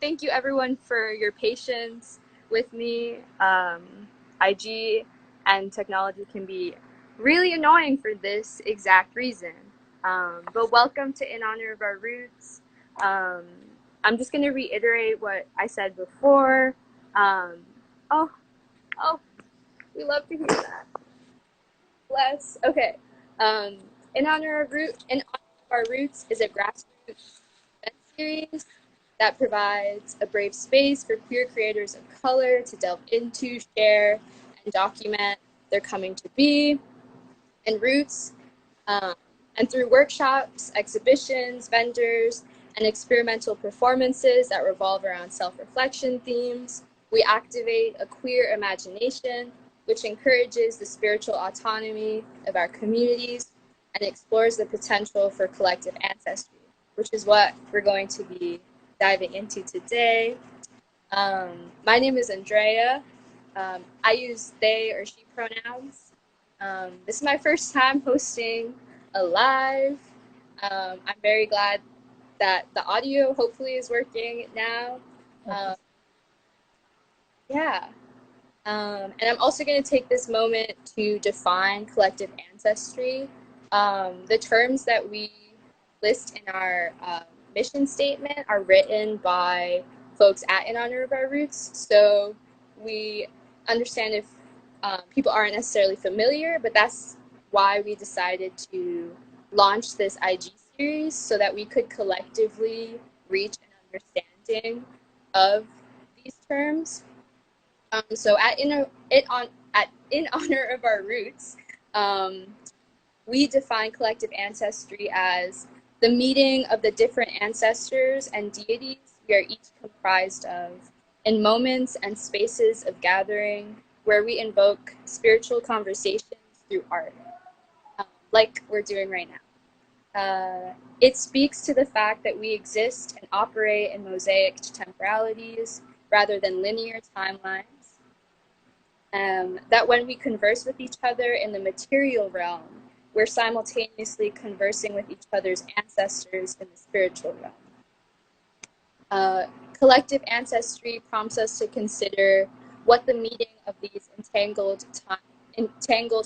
Thank you everyone for your patience with me. IG and technology can be really annoying for this exact reason. But welcome to In Honor of Our Roots. Um, I'm just going to reiterate what I said before. Um, oh, oh, we love to hear that. Bless. Okay. Um, In Honor of Our Roots is a grassroots event series that provides a brave space for queer creators of color to delve into, share, and document their coming to be and roots. Um, and through workshops, exhibitions, vendors, and experimental performances that revolve around self-reflection themes, we activate a queer imagination, which encourages the spiritual autonomy of our communities and explores the potential for collective ancestry, which is what we're going to be diving into today. My name is Andrea. I use they or she pronouns. This is my first time hosting a live. I'm very glad that the audio hopefully is working now. Um, yeah. And I'm also going to take this moment to define collective ancestry. The terms that we list in our mission statement are written by folks at In Honor of Our Roots. So we understand if people aren't necessarily familiar, but that's why we decided to launch this IG series so that we could collectively reach an understanding of these terms. So at In Honor of Our Roots, um, we define collective ancestry as the meeting of the different ancestors and deities we are each comprised of in moments and spaces of gathering where we invoke spiritual conversations through art, like we're doing right now. It speaks to the fact that we exist and operate in mosaiced temporalities rather than linear timelines. That when we converse with each other in the material realm, we're simultaneously conversing with each other's ancestors in the spiritual realm. Collective ancestry prompts us to consider what the meeting of these entangled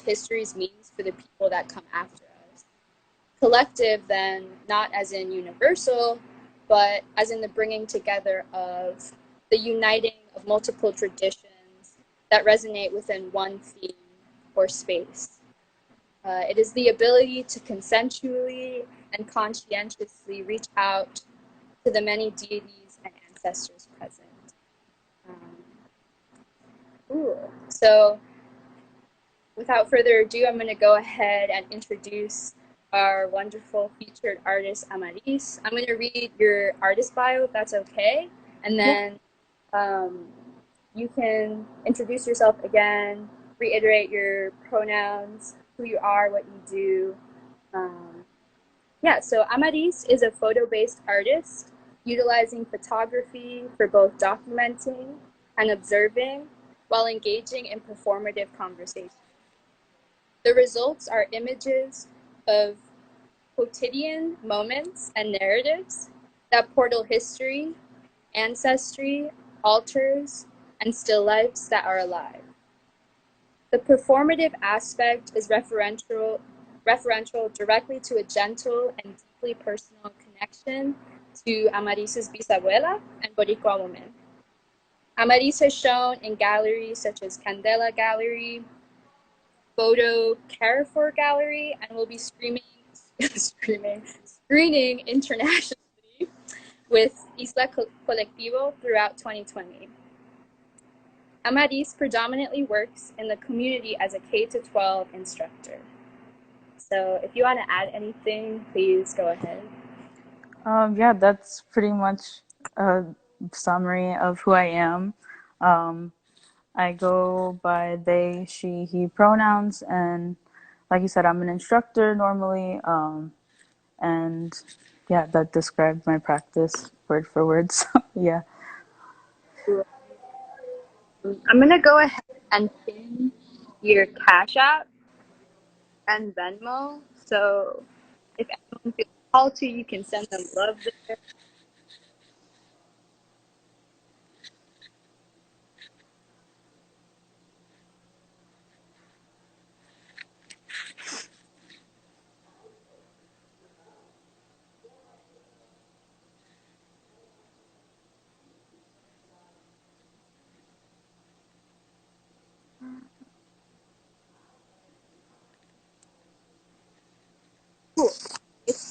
histories means for the people that come after us. Collective, then, not as in universal, but as in the bringing together of the uniting of multiple traditions that resonate within one theme or space. It is the ability to consensually and conscientiously reach out to the many deities and ancestors present. So without further ado, I'm going to go ahead and introduce our wonderful featured artist, Amarise. I'm going to read your artist bio, if that's okay, and then you can introduce yourself again, reiterate your pronouns, who you are, what you do. So Amaris is a photo-based artist utilizing photography for both documenting and observing while engaging in performative conversation. The results are images of quotidian moments and narratives that portal history, ancestry, altars, and still lifes that are alive. The performative aspect is referential directly to a gentle and deeply personal connection to Amaris's bisabuela and Boricua woman. Amaris has shown in galleries such as Candela Gallery, Photo Carrefour Gallery, and will be screening internationally with Isla Colectivo throughout 2020. Amaris predominantly works in the community as a K-12 instructor. So if you want to add anything, please go ahead. Yeah, that's pretty much a summary of who I am. I go by they, she, he pronouns, and like you said, I'm an instructor normally, and yeah, that describes my practice word for word. So yeah. I'm going to go ahead and pin your Cash App and Venmo. So if anyone feels called to, you can send them love there.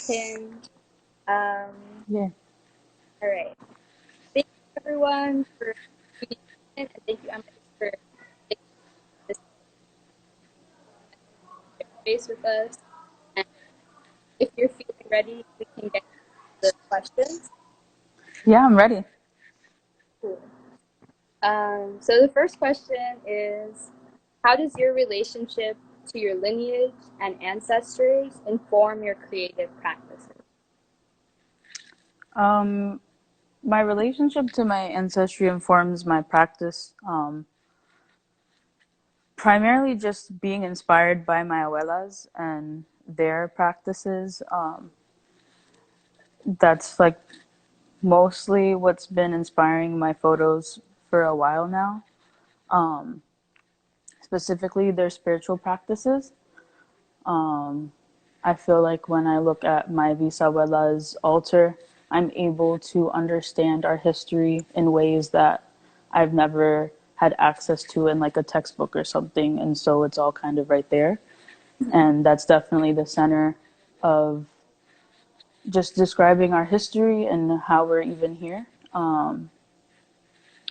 second. Um, Yeah. all right. Thank you, everyone, for tuning in, and thank you, Amarise, for taking this space with us. And if you're feeling ready, we can get to the questions. Yeah, I'm ready. Cool. So the first question is, how does your relationship to your lineage and ancestry inform your creative practices? Um, my relationship to my ancestry informs my practice. Primarily just being inspired by my abuelas and their practices. That's like mostly what's been inspiring my photos for a while now. Um, Specifically, their spiritual practices. Um, I feel like when I look at my bisabuela's altar, I'm able to understand our history in ways that I've never had access to in like a textbook or something. And so it's all kind of right there. And that's definitely the center of just describing our history and how we're even here.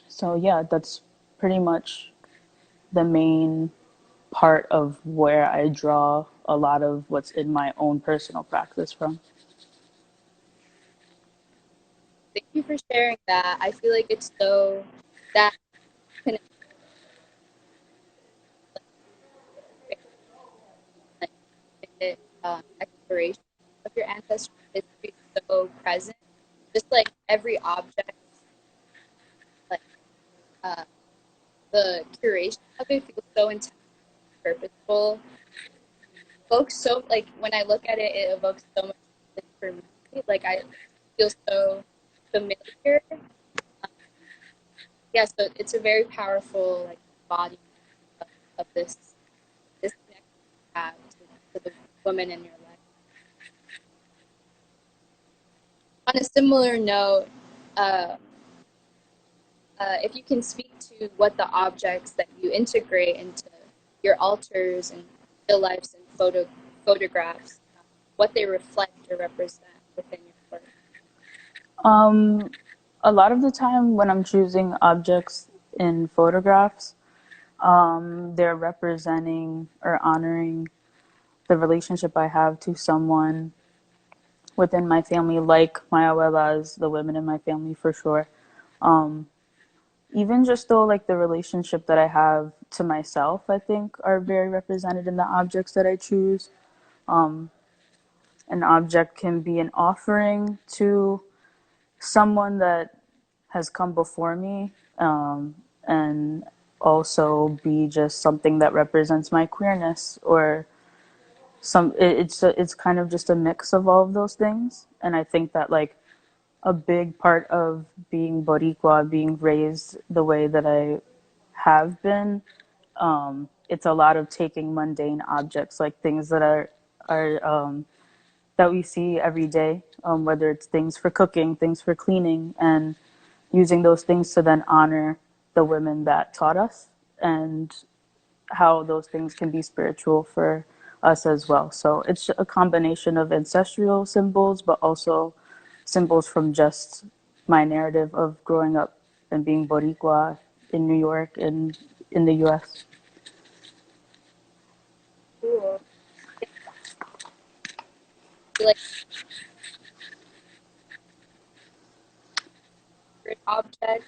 So yeah, that's pretty much the main part of where I draw a lot of what's in my own personal practice from. Thank you for sharing that. I feel like it's so that connected, like, exploration of your ancestral history is so present. Just like every object, like uh, the curation of it feels so intense, purposeful. Evokes so like when I look at it, it evokes so much for me. Like I feel so familiar. Yeah, so it's a very powerful like body of this connection you have to the woman in your life. On a similar note, uh, if you can speak to what the objects that you integrate into your altars and still lifes and photographs, what they reflect or represent within your work. Um, a lot of the time when I'm choosing objects in photographs, they're representing or honoring the relationship I have to someone within my family, like my abuelas, the women in my family for sure. Um, Even just though like the relationship that I have to myself, I think are very represented in the objects that I choose. An object can be an offering to someone that has come before me, and also be just something that represents my queerness or it's kind of just a mix of all of those things. And I think that like a big part of being Boricua, being raised the way that I have been, it's a lot of taking mundane objects, like things that are that we see every day, whether it's things for cooking, things for cleaning, and using those things to then honor the women that taught us and how those things can be spiritual for us as well. So it's a combination of ancestral symbols, but also symbols from just my narrative of growing up and being Boricua in New York and in the US. Cool. Like favorite object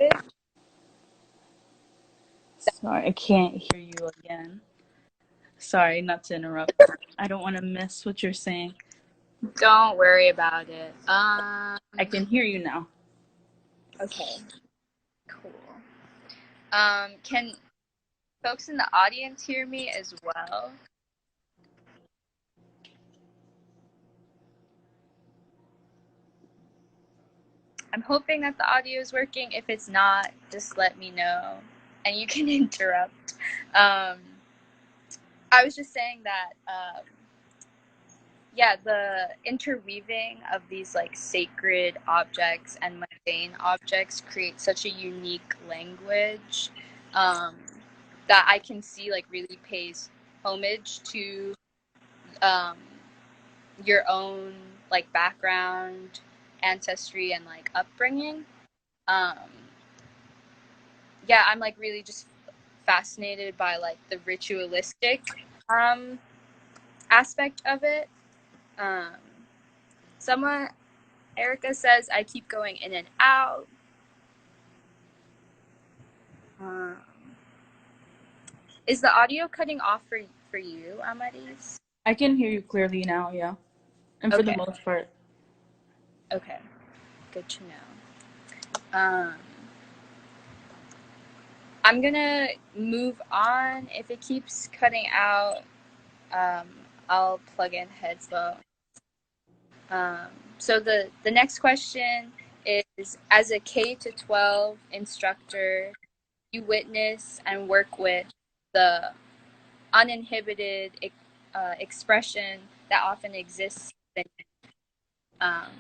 language. Sorry, I can't hear you again. Sorry, not to interrupt. I don't want to miss what you're saying. Don't worry about it. I can hear you now. Okay, cool. Can folks in the audience hear me as well? I'm hoping that the audio is working. If it's not, just let me know and you can interrupt. Um, I was just saying that, yeah, the interweaving of these like sacred objects and mundane objects creates such a unique language. Um, that I can see like really pays homage to um, your own like background, ancestry, and like upbringing. Um, yeah, I'm like really just fascinated by like the ritualistic um, aspect of it. Um, someone, Erica says, I keep going in and out. Um, is the audio cutting off for you, Amaris? I can hear you clearly now, yeah. And for the Okay, most part. okay, good to know. Um, I'm gonna move on. If it keeps cutting out, um, I'll plug in headphones. Um, so the next question is: as a K to 12 instructor, you witness and work with the uninhibited expression that often exists.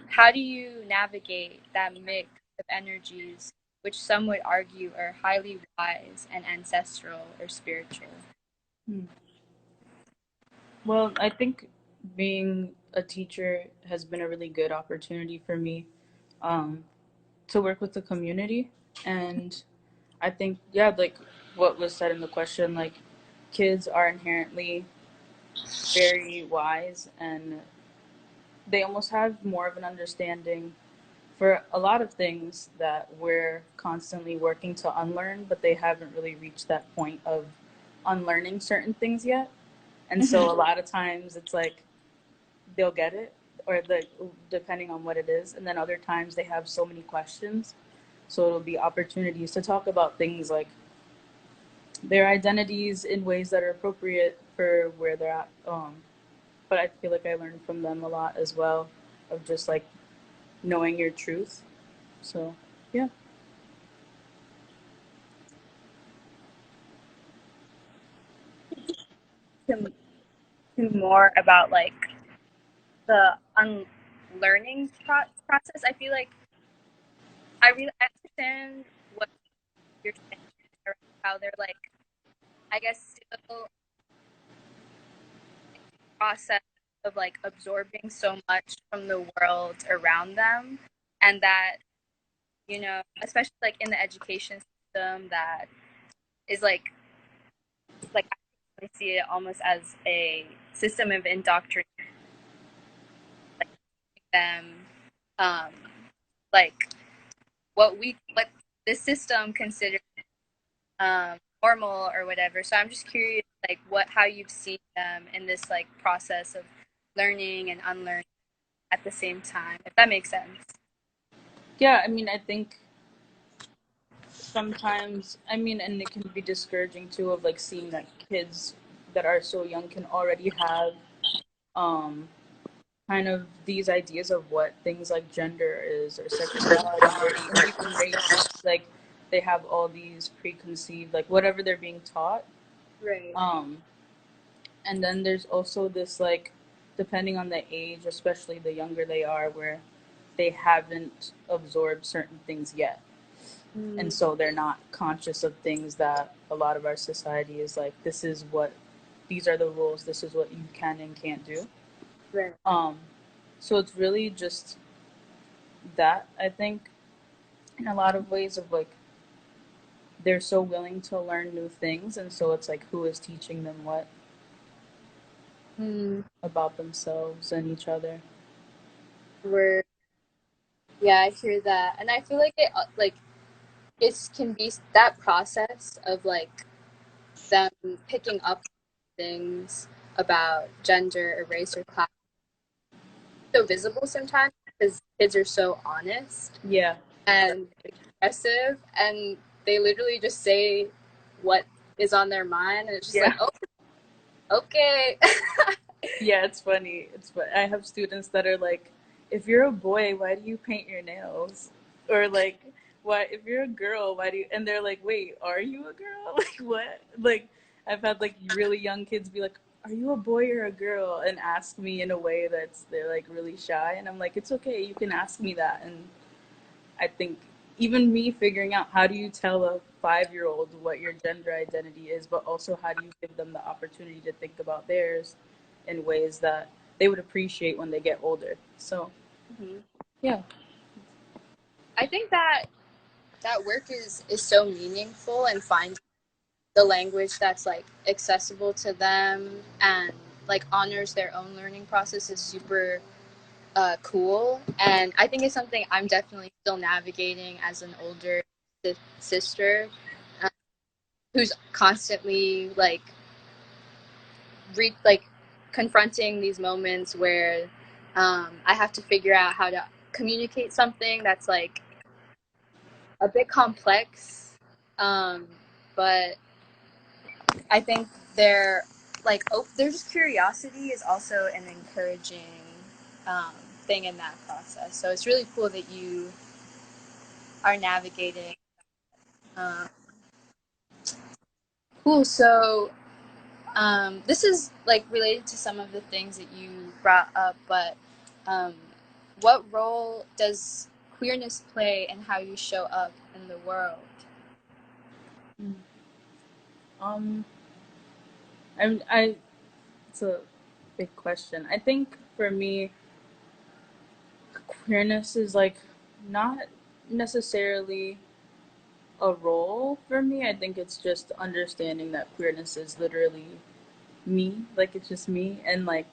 How do you navigate that mix of energies, which some would argue are highly wise and ancestral or spiritual? Hmm. Well, I think being a teacher has been a really good opportunity for me um, to work with the community. And I think, yeah, like what was said in the question, like kids are inherently very wise and they almost have more of an understanding for a lot of things that we're constantly working to unlearn, but they haven't really reached that point of unlearning certain things yet. And so Mm-hmm. a lot of times it's like they'll get it or depending on what it is, and then other times they have so many questions, so it'll be opportunities to talk about things like their identities in ways that are appropriate for where they're at. But I feel like I learned from them a lot as well of just like knowing your truth. So yeah. To, to more about like the unlearning process, I feel like I really understand what you're saying, around how they're like, I guess, still process of like absorbing so much from the world around them, and that, you know, especially like in the education system that is like I see it almost as a system of indoctrination them, um like what the system considers normal or whatever. So I'm just curious, like what how you've seen them in this like process of learning and unlearning at the same time, if that makes sense. Yeah, I mean, I think sometimes, I mean, and it can be discouraging too of like seeing that kids that are so young can already have um kind of these ideas of what things like gender is or sexuality or even race. Like they have all these preconceived, like whatever they're being taught. Right. Um, and then there's also this like, depending on the age, especially the younger they are, where they haven't absorbed certain things yet. And Mm, so they're not conscious of things that a lot of our society is like, this is what, these are the rules, this is what you can and can't do. right. Um, so it's really just that, I think, in a lot of ways of like they're so willing to learn new things, and so it's like who is teaching them what Mm, about themselves and each other. we're yeah, I hear that, and I feel like it can be that process of like them picking up things about gender or race or class so visible sometimes because kids are so honest Yeah, and expressive, and they literally just say what is on their mind, and it's just like, yeah. oh, okay. Yeah, it's funny. I have students that are like, if you're a boy, why do you paint your nails? Or like, why if you're a girl, why do you? And they're like, wait, are you a girl? Like what? Like I've had like really young kids be like, are you a boy or a girl? And ask me in a way that's they're like really shy, and I'm like, it's okay, you can ask me that. And I think even me figuring out how do you tell a 5-year-old what your gender identity is, but also how do you give them the opportunity to think about theirs in ways that they would appreciate when they get older. So Mhm. yeah. I think that that work is so meaningful, and finding the language that's like accessible to them and like honors their own learning process is super cool. And I think it's something I'm definitely still navigating as an older sister, uh, who's constantly like confronting these moments where I have to figure out how to communicate something that's like a bit complex, um, but I think they're their just curiosity is also an encouraging um, thing in that process. So it's really cool that you are navigating. Um, cool. So this is like related to some of the things that you brought up, but um, what role does queerness play in how you show up in the world? Um, I it's a big question. I think for me, queerness is like not necessarily a role for me. I think it's just understanding that queerness is literally me, like it's just me, and like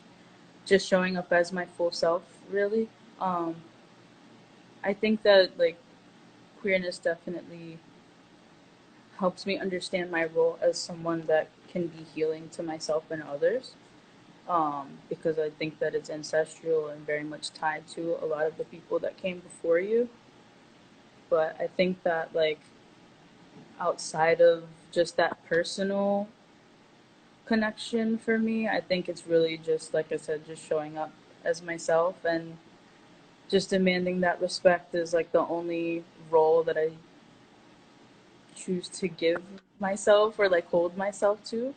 just showing up as my full self, really. Um, I think that like queerness definitely helps me understand my role as someone that can be healing to myself and others. Because I think that it's ancestral and very much tied to a lot of the people that came before you. But I think that like outside of just that personal connection for me, I think it's really just like I said, just showing up as myself and just demanding that respect is like the only role that I choose to give myself or like hold myself to.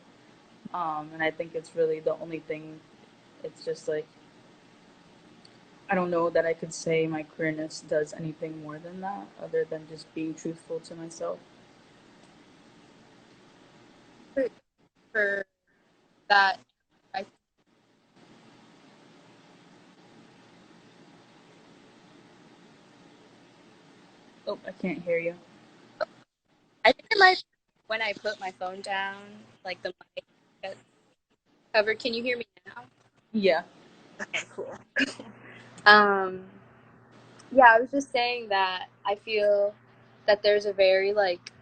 And I think it's really the only thing. It's just like I don't know that I could say my queerness does anything more than that, other than just being truthful to myself. For that, I Oh, I can't hear you. I think it might when I put my phone down, like the mic gets covered. Can you hear me now? Yeah. Okay, cool. Um, yeah, I was just saying that I feel that there's a very like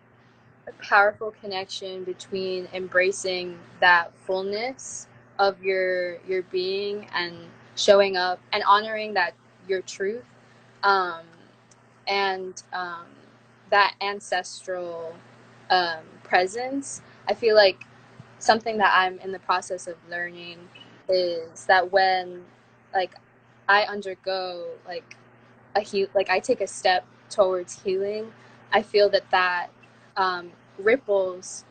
a powerful connection between embracing that fullness of your being and showing up and honoring that your truth, um, and that ancestral presence. I feel like something that I'm in the process of learning is that when like I undergo like I take a step towards healing, I feel that ripples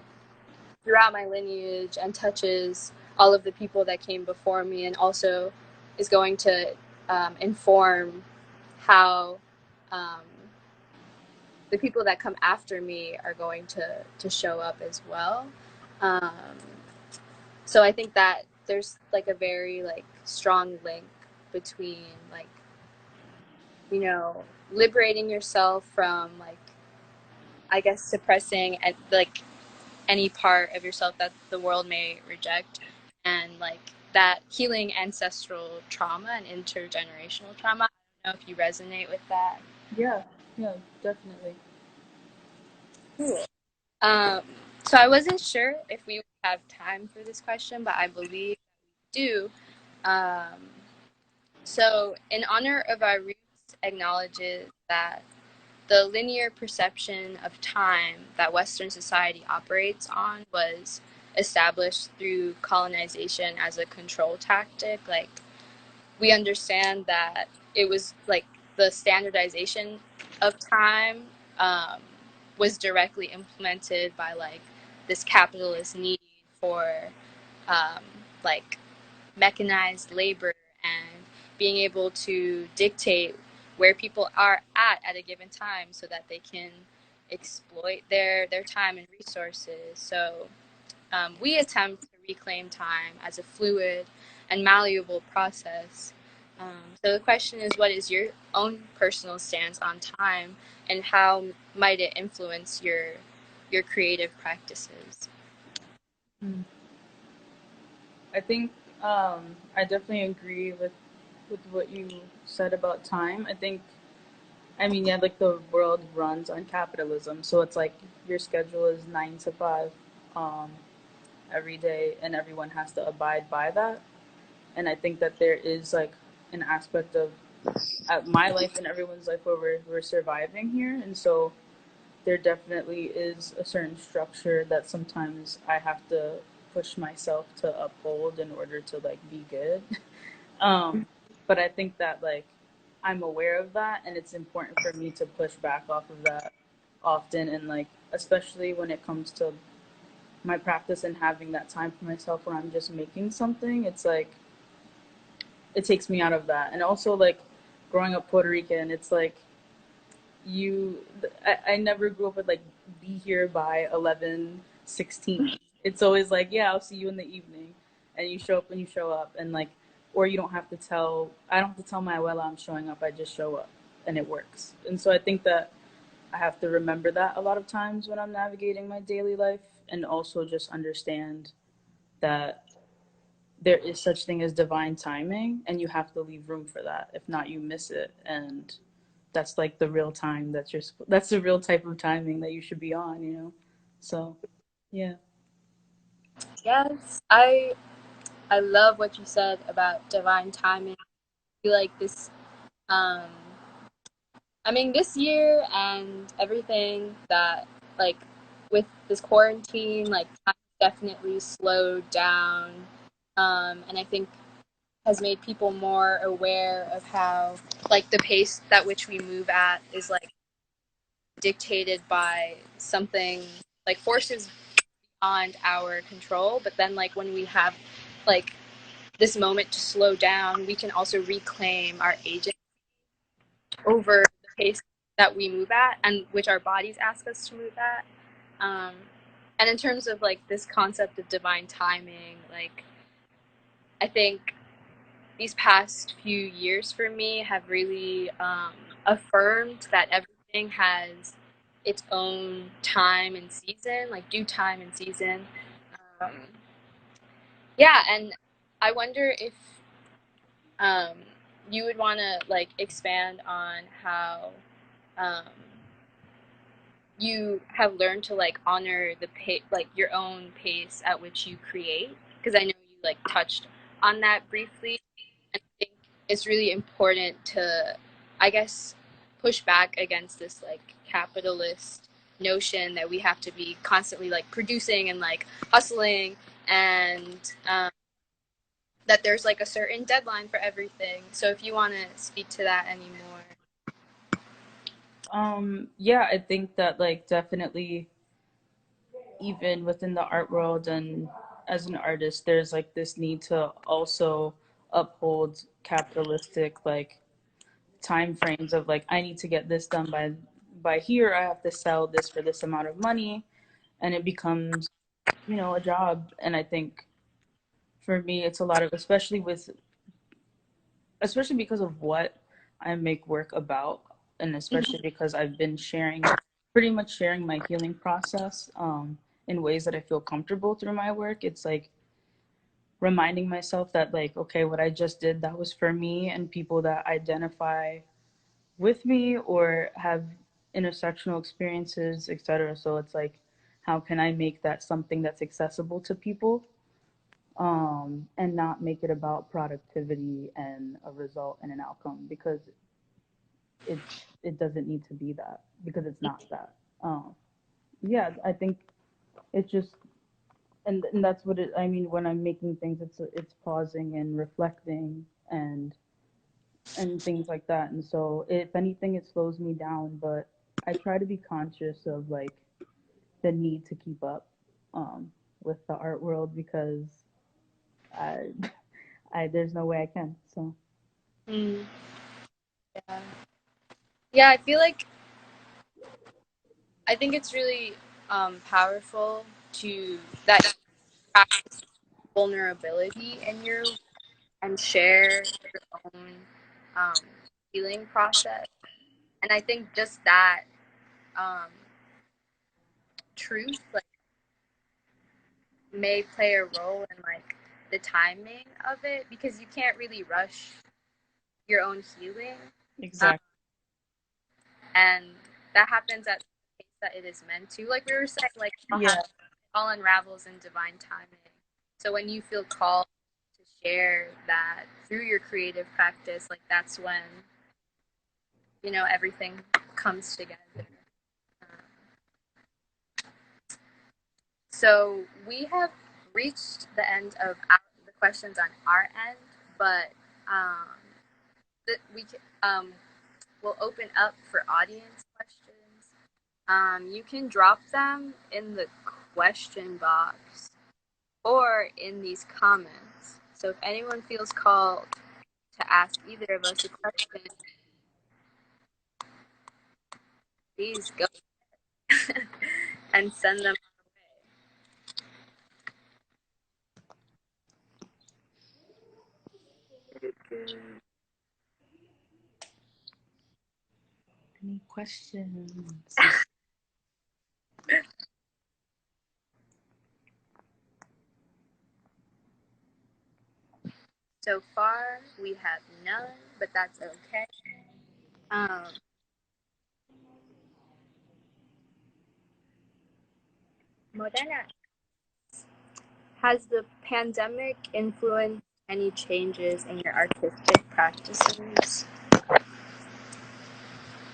throughout my lineage and touches all of the people that came before me, and also is going to inform how um, the people that come after me are going to show up as well. Um, so I think that there's like a very like strong link between like you know liberating yourself from like I guess suppressing and like any part of yourself that the world may reject, and like that healing ancestral trauma and intergenerational trauma. I don't know if you resonate with that. Yeah. Yeah. Definitely. Cool. Um, so I wasn't sure if we would have time for this question, but I believe we do. Um, so in honor of our roots acknowledges that the linear perception of time that Western society operates on was established through colonization as a control tactic. Like, we understand that it was like the standardization of time um, was directly implemented by like this capitalist need for um, like mechanized labor and being able to dictate where people are at a given time so that they can exploit their time and resources. So we attempt to reclaim time as a fluid and malleable process. So the question is, what is your own personal stance on time, and how might it influence your creative practices? Mm. I think I definitely agree with what you said about time. I mean, yeah, like the world runs on capitalism, so it's like your schedule is 9 to 5 um, every day, and everyone has to abide by that. And I think that there is like an aspect of my life and everyone's life where we're surviving here, and so there definitely is a certain structure that sometimes I have to push myself to uphold in order to like be good. But I think that like I'm aware of that, and it's important for me to push back off of that often, and like especially when it comes to my practice and having that time for myself when I'm just making something. It's like it takes me out of that, and also like growing up Puerto Rican, it's like you I never grew up with like be here by 11:16. It's always like, yeah, I'll see you in the evening, and you show up when you show up, and like, or you don't have to tell, I don't have to tell my abuela I'm showing up, I just show up, and it works. And so I think that I have to remember that a lot of times when I'm navigating my daily life, and also just understand that there is such thing as divine timing, and you have to leave room for that. If not, you miss it. And that's like the real time that's the real type of timing that you should be on, you know? So, yeah. Yes, I love what you said about divine timing. I feel like this um I mean, this year and everything that, like, with this quarantine, like, time definitely slowed down. And I think has made people more aware of how, like, the pace at which we move at is, like, dictated by something, like, forces beyond our control. But then, like, when we have, like, this moment to slow down, we can also reclaim our agency over the pace that we move at and which our bodies ask us to move at. Um, and in terms of like this concept of divine timing, like I think these past few years for me have really affirmed that everything has its own time and season, like due time and season. Um, yeah, and I wonder if um, you would want to like expand on how um, you have learned to like honor the like your own pace at which you create, because I know you like touched on that briefly, and I think it's really important to, I guess, push back against this like capitalist notion that we have to be constantly like producing and like hustling, and that there's like a certain deadline for everything. So if you want to speak to that anymore. Yeah, I think that like definitely even within the art world and as an artist, there's like this need to also uphold capitalistic like time frames of like I need to get this done by here, I have to sell this for this amount of money, and it becomes, you know, a job. And I think for me it's a lot of, especially because of what I make work about, and especially because I've been pretty much sharing my healing process in ways that I feel comfortable through my work. It's like reminding myself that like, okay, what I just did, that was for me and people that identify with me or have intersectional experiences, etc. So it's like, how can I make that something that's accessible to people, and not make it about productivity and a result and an outcome, because it it doesn't need to be that, because it's not that. Yeah, I think it's just, and that's what it. I mean, when I'm making things, it's pausing and reflecting and things like that. And so, if anything, it slows me down. But I try to be conscious of like the need to keep up with the art world, because I, I there's no way I can. So Mm, yeah. Yeah, I feel like I think it's really powerful to that you practice vulnerability in your and share your own um, healing process. And I think just that um, truth like may play a role in like the timing of it because you can't really rush your own healing. Um, Exactly. and that happens at the pace that it is meant to. Like we were saying, like Yeah, it all unravels in divine timing. So when you feel called to share that through your creative practice, like that's when everything comes together. So we have reached the end of the questions on our end, but um, we will open up for audience questions. You can drop them in the question box or in these comments. So if anyone feels called to ask either of us a question, please go and send them our way. any questions? So far, we have none, but that's okay. Um, Morena, has the pandemic influenced any changes in your artistic practices?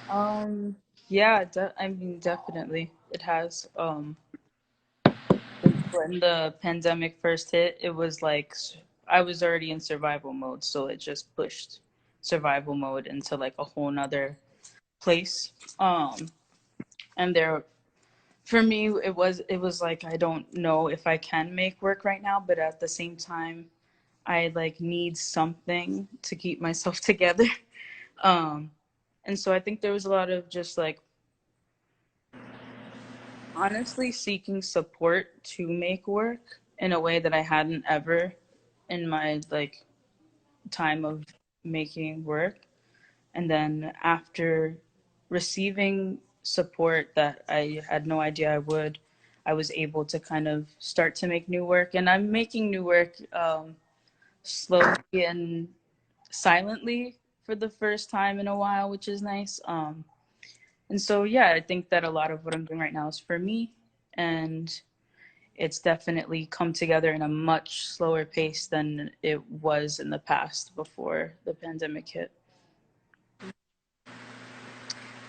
um yeah, I mean, definitely it has. 'Cause when the pandemic first hit, it was like I was already in survival mode, so it just pushed survival mode into like a whole nother place. And there, for me, it was like I don't know if I can make work right now, but at the same time, I like need something to keep myself together. Um, and so I think there was a lot of just like honestly seeking support to make work in a way that I hadn't ever in my like time of making work. And then after receiving support that I had no idea I would, I was able to kind of start to make new work. And I'm making new work slowly and silently for the first time in a while, which is nice. And so, yeah, I think that a lot of what I'm doing right now is for me. And it's definitely come together in a much slower pace than it was in the past before the pandemic hit.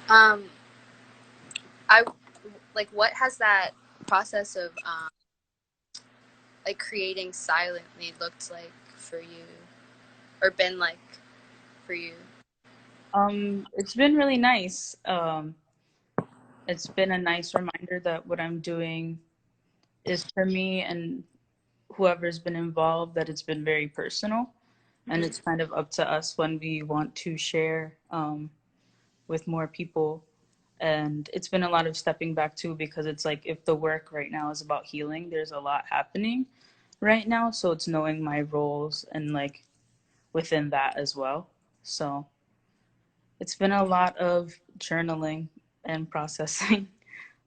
Um, I like what has that process of like creating silently looked like for you, or been like for you? It's been really nice. It's been a nice reminder that what I'm doing is for me and whoever's been involved, that it's been very personal. And Mm-hmm. it's kind of up to us when we want to share with more people. And it's been a lot of stepping back too, because it's like if the work right now is about healing, there's a lot happening right now. So it's knowing my roles and like within that as well. So it's been a lot of journaling and processing,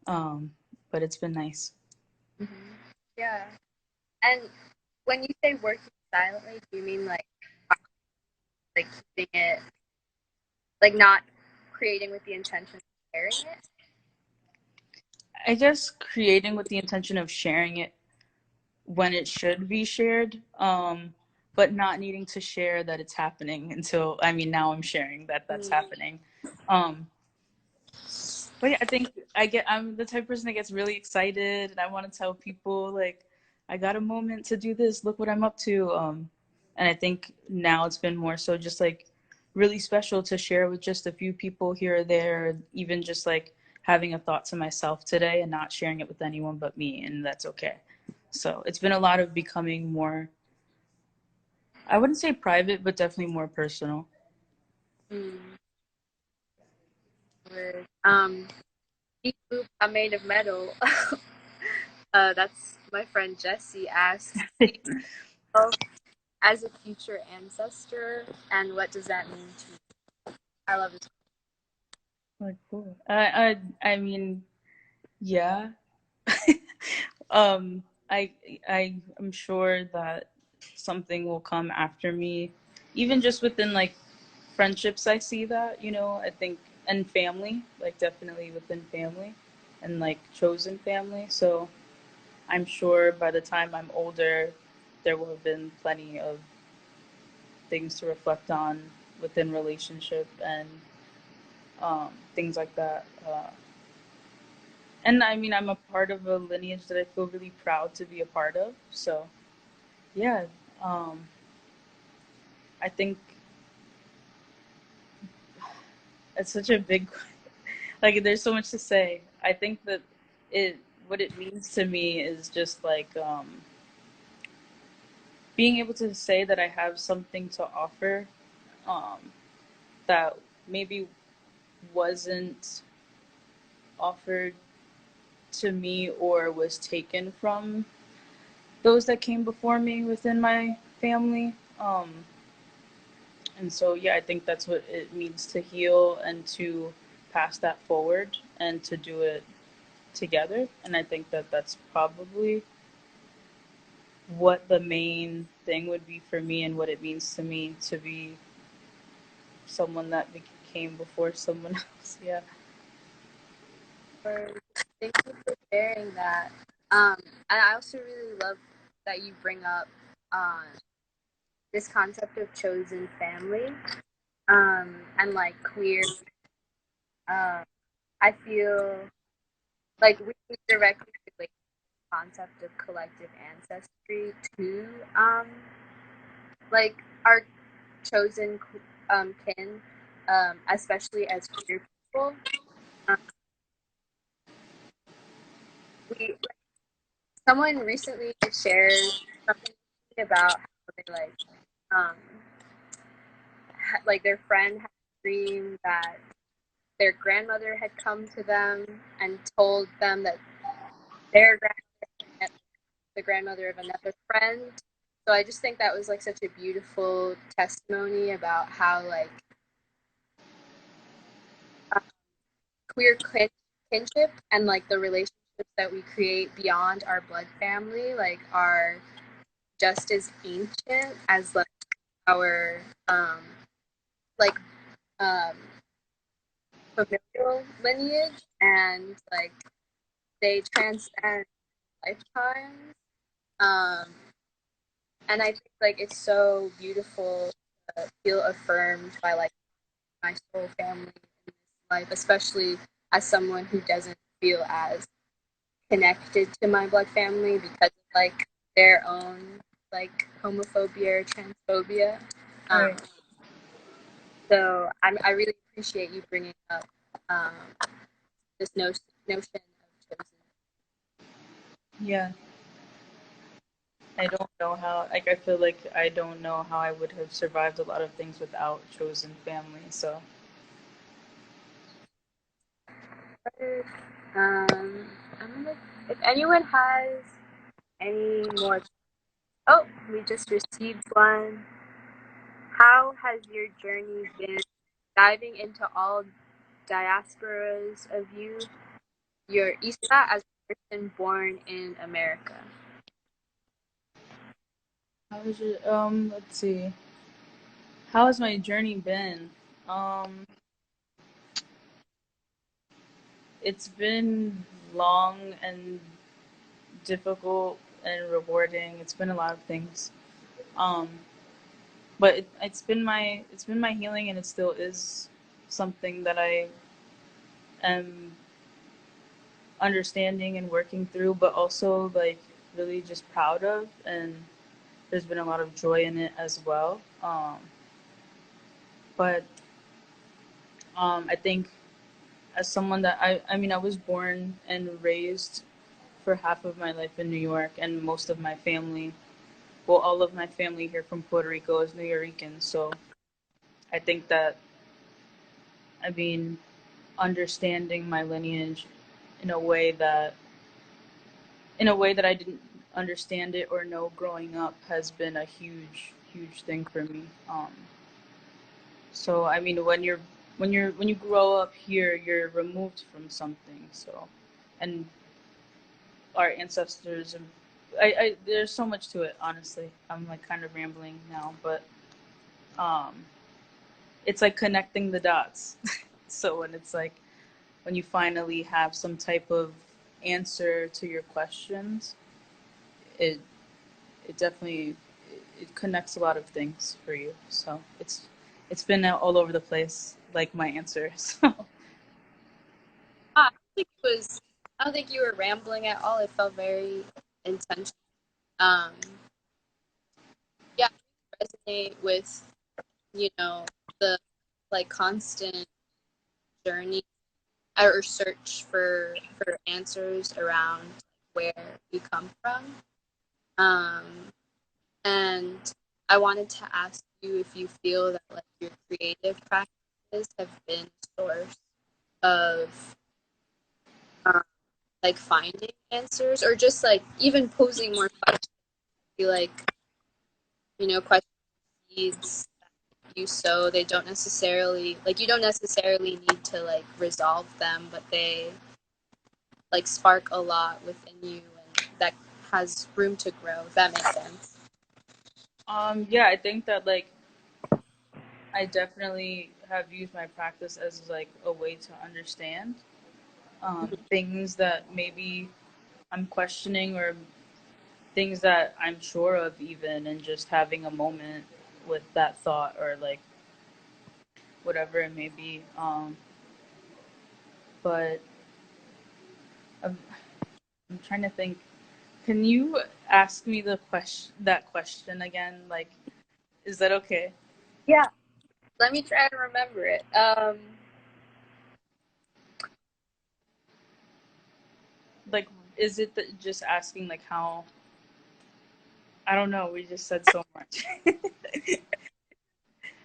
but it's been nice. Mm-hmm. Yeah. And when you say working silently, do you mean like keeping it like not creating with the intention of sharing it? I guess creating with the intention of sharing it when it should be shared, but not needing to share that it's happening until, I mean, now I'm sharing that that's Mm. happening. Um, but yeah, I think I'm the type of person that gets really excited and I want to tell people like I got a moment to do this. Look what I'm up to. And I think now it's been more so just like really special to share with just a few people here or there, even just like having a thought to myself today and not sharing it with anyone but me, and that's okay. So it's been a lot of becoming more, I wouldn't say private, but definitely more personal. Mm. with Beep Boop, I'm made of metal. That's my friend Jessie asks, see yourself as a future ancestor, and what does that mean to you? I love this. Like, cool. I mean, yeah. I I'm sure that something will come after me, even just within like friendships. I see that, you know. I think, and family, like definitely within family, and like chosen family. So I'm sure by the time I'm older, there will have been plenty of things to reflect on within relationship and things like that. And I mean, I'm a part of a lineage that I feel really proud to be a part of. So yeah, um, I think it's such a big, like, there's so much to say. I think that it, what it means to me is just like being able to say that I have something to offer um, that maybe wasn't offered to me or was taken from those that came before me within my family. And so, yeah, I think that's what it means to heal and to pass that forward and to do it together. And I think that that's probably what the main thing would be for me and what it means to me to be someone that came before someone else. Yeah. For, thank you for sharing that. And I also really love that you bring up this concept of chosen family and like queer. Um, I feel like we directly relate the concept of collective ancestry to like our chosen kin, especially as queer people. Um, we someone recently shared something about how they um like their friend had a dream that their grandmother had come to them and told them that their grandmother met the grandmother of another friend. So I just think that was like such a beautiful testimony about how like uh, queer kinship and like the relationships that we create beyond our blood family like are just as ancient as like our like um familial lineage and like they transcend lifetimes. Um, and I think like it's so beautiful to feel affirmed by like my soul family in this life, especially as someone who doesn't feel as connected to my blood family because of like their own like homophobia or transphobia. Um, Right. I really appreciate you bringing up um, this notion of chosen. Yeah. I don't know how, like, I feel like I don't know how I would have survived a lot of things without chosen family. So, I'm gonna, if anyone has any more, oh, we just received one. How has your journey been diving into all diasporas of you, your Isa as a person born in America? how was your, let's see. How has my journey been? Um, it's been long and difficult and rewarding. It's been a lot of things. Um, but it's been my healing, and it still is something that I am understanding and working through, but also like really just proud of, and there's been a lot of joy in it as well. But I think as someone that I mean, I was born and raised for half of my life in New York, and most of my family, well, all of my family here from Puerto Rico is New Yorkers. So I think that, I mean, understanding my lineage in a way that in a way that I didn't understand it or know growing up has been a huge thing for me. So I mean, when you grow up here, you're removed from something. So, and our ancestors, and there's so much to it. Honestly, I'm like kind of rambling now, but um, it's like connecting the dots. So when it's like when you finally have some type of answer to your questions, it it definitely it connects a lot of things for you. So it's been all over the place, like my answer. So I don't think you were rambling at all. It felt very intentional. Um, yeah, I resonate with, the like constant journey or search for answers around where we come from. Um, and I wanted to ask you if you feel that like your creative practices have been a source of um, like finding answers or just like even posing more questions. I feel like questions seeds you sow. They don't necessarily like you don't necessarily need to like resolve them, but they like spark a lot within you, and that has room to grow. If that makes sense. yeah, I think that like I definitely have used my practice as like a way to understand things that maybe I'm questioning or things that I'm sure of even, and just having a moment with that thought or like whatever it may be. But I'm, I'm trying to think. Can you ask me that question again? Like, is that okay? Yeah. Let me try to remember it. Like, is it just asking like how? I don't know. We just said so much.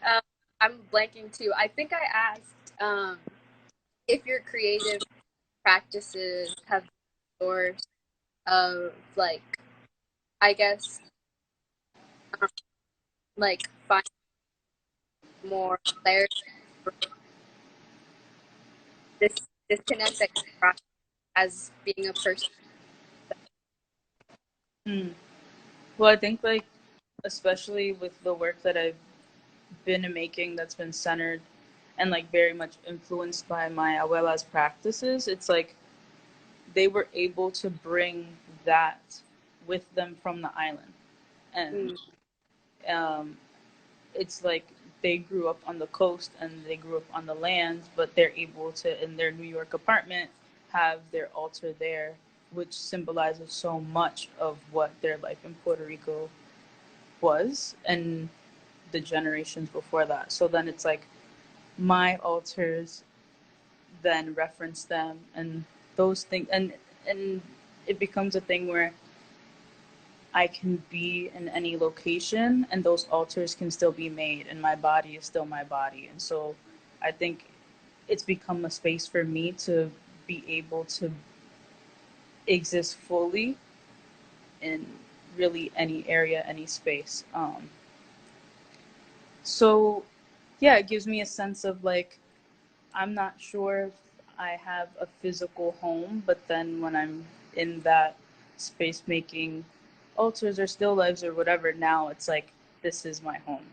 Um, I'm blanking too. I think I asked if your creative practices have a source of like, I guess, um, like find more clarity for this disconnect that you have as being a person. Hmm. Well, I think like especially with the work that I've been making that's been centered and like very much influenced by my abuela's practices, it's like they were able to bring that with them from the island. And Mm, um, it's like they grew up on the coast and they grew up on the lands, but they're able to, in their New York apartment, have their altar there, which symbolizes so much of what their life in Puerto Rico was and the generations before that. So then it's like my altars then reference them and those things, and it becomes a thing where I can be in any location and those altars can still be made and my body is still my body. And so I think it's become a space for me to be able to exist fully in really any area, any space. So yeah, it gives me a sense of like I'm not sure if I have a physical home, but then when I'm in that space making altars or still lives or whatever, now it's like this is my home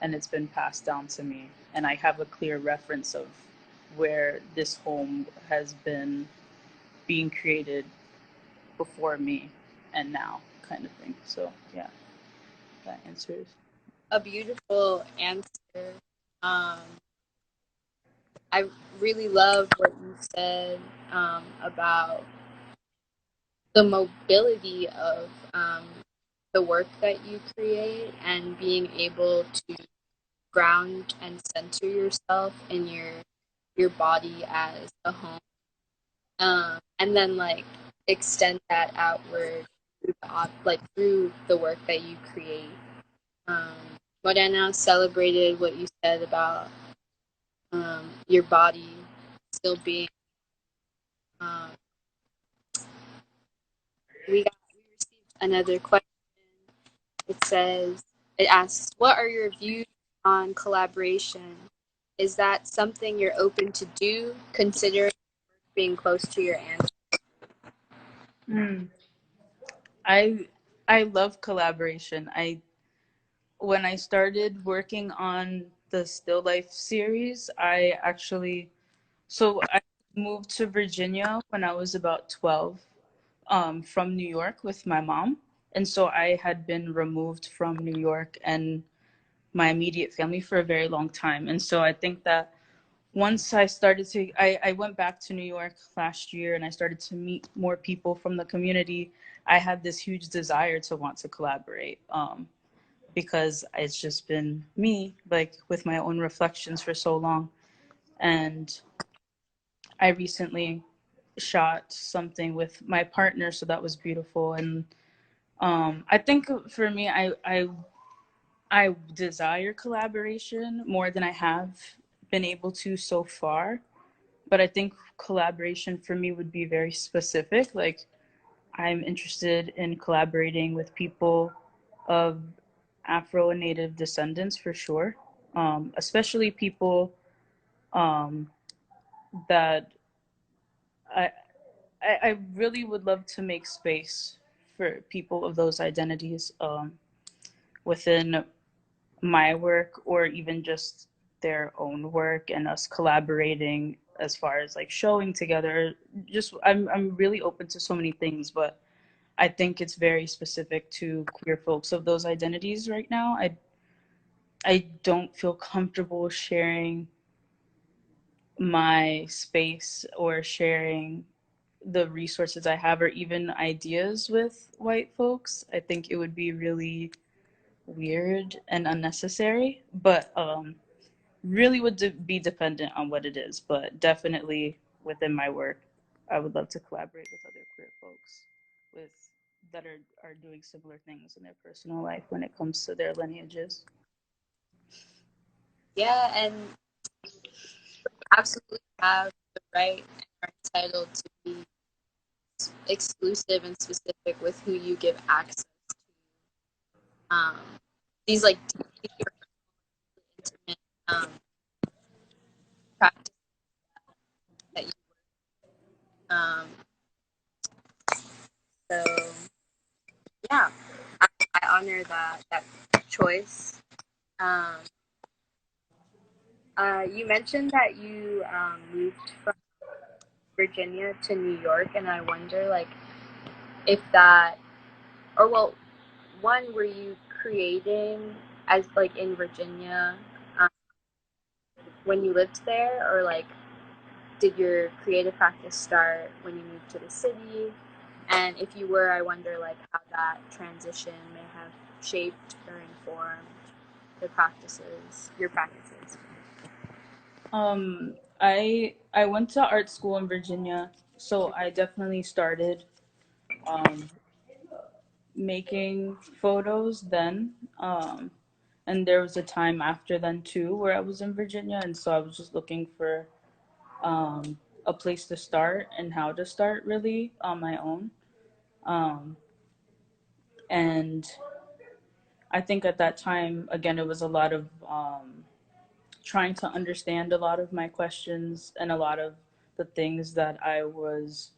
and it's been passed down to me. And I have a clear reference of where this home has been being created before me and now, kind of thing. So, yeah, that answers. a beautiful answer. Um, I really love what you said about the mobility of the work that you create and being able to ground and center yourself in your body as a home, and then like extend that outward through the work that you create. Um, Morena celebrated what you said about your body still being. Um, we received another question. It asks, what are your views on collaboration? Is that something you're open to do, considering being close to your ancestors? Mm. I I love collaboration. I When I started working on the Still Life series, I moved to Virginia when I was about 12, from New York with my mom. And so I had been removed from New York and my immediate family for a very long time. And so I think that once I went back to New York last year and I started to meet more people from the community. I had this huge desire to want to collaborate, because it's just been me, like with my own reflections for so long. And I recently shot something with my partner, so that was beautiful. And I think for me, I desire collaboration more than I have been able to so far. But I think collaboration for me would be very specific. Like, I'm interested in collaborating with people of Afro and Native descendants for sure, especially people, um, that I, I really would love to make space for people of those identities, within my work or even just their own work, and us collaborating as far as like showing together. Just I'm really open to so many things, but I think it's very specific to queer folks of those identities right now. I don't feel comfortable sharing my space or sharing the resources I have or even ideas with white folks. I think it would be really weird and unnecessary, but really would be dependent on what it is. But definitely within my work, I would love to collaborate with other queer folks with that are doing similar things in their personal life when it comes to their lineages. Yeah, and absolutely have the right and are entitled to be exclusive and specific with who you give access to. These like deeply intimate practices that you um, so yeah, I honor that choice. Um, you mentioned that you moved from Virginia to New York, and I wonder like if that or well, one were you creating as like in Virginia um, when you lived there, or like did your creative practice start when you moved to the city? And if you were, I wonder like how that transition may have shaped or informed your practices. I went to art school in Virginia, so I definitely started, um, making photos then. And there was a time after then too where I was in Virginia, and so I was just looking for, a place to start and how to start really on my own. Um, and I think at that time, again, it was a lot of, trying to understand a lot of my questions and a lot of the things that I was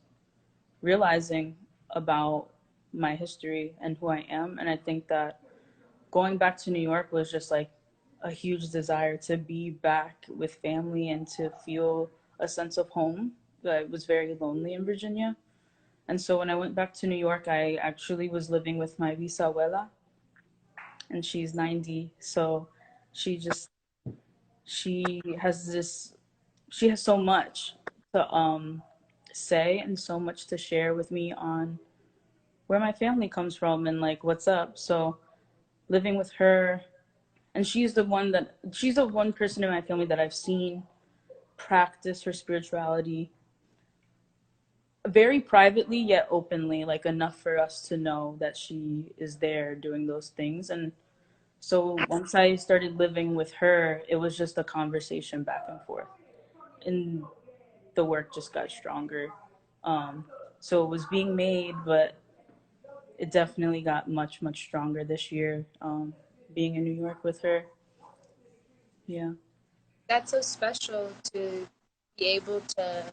realizing about my history and who I am. And I think that going back to New York was just like a huge desire to be back with family and to feel a sense of home. I was very lonely in Virginia. And so when I went back to New York, I actually was living with my bisabuela, and she's 90. So she just, she has this, she has so much to, say and so much to share with me on where my family comes from and like what's up. So living with her, and she's the one person in my family that I've seen practice her spirituality very privately yet openly, like enough for us to know that she is there doing those things. And so once I started living with her, it was just a conversation back and forth. And the work just got stronger. So it was being made, but it definitely got much, much stronger this year. Being in New York with her. Yeah. That's so special to be able to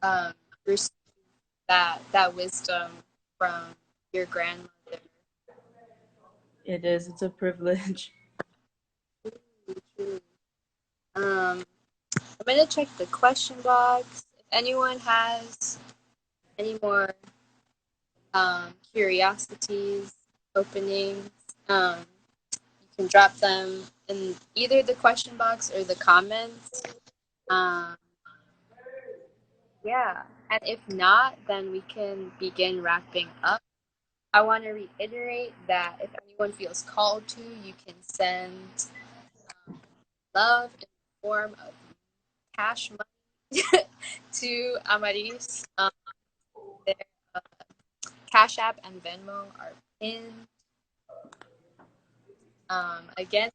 um, receive that wisdom from your grandmother. It is. It's a privilege. Truly, truly. I'm gonna check the question box. If anyone has any more curiosities, openings, you can drop them in either the question box or the comments. Um, yeah, and if not, then we can begin wrapping up. I want to reiterate that if anyone feels called to, you can send love in the form of cash money to Amaris. Their uh, Cash App and Venmo are pinned. Again,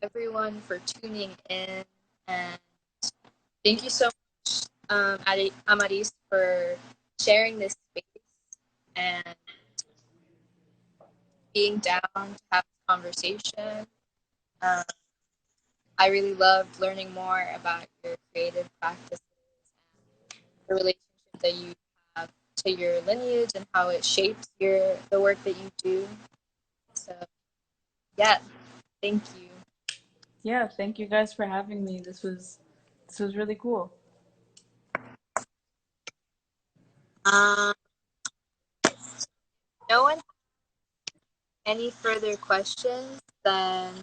everyone for tuning in, and thank you so much, Amaris, for sharing this space and being down to have this conversation. Um, I really loved learning more about your creative practices and the relationship that you have to your lineage and how it shapes the work that you do. So yeah, thank you. Yeah. Thank you guys for having me. This was really cool. Um, no one any further questions, then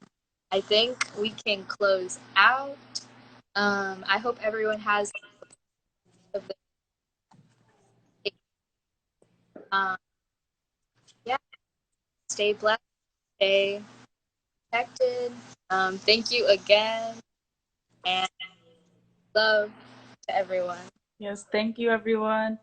I think we can close out. I hope everyone has of the um, yeah, stay blessed, stay protected. Thank you again, and love to everyone. Yes. Thank you, everyone.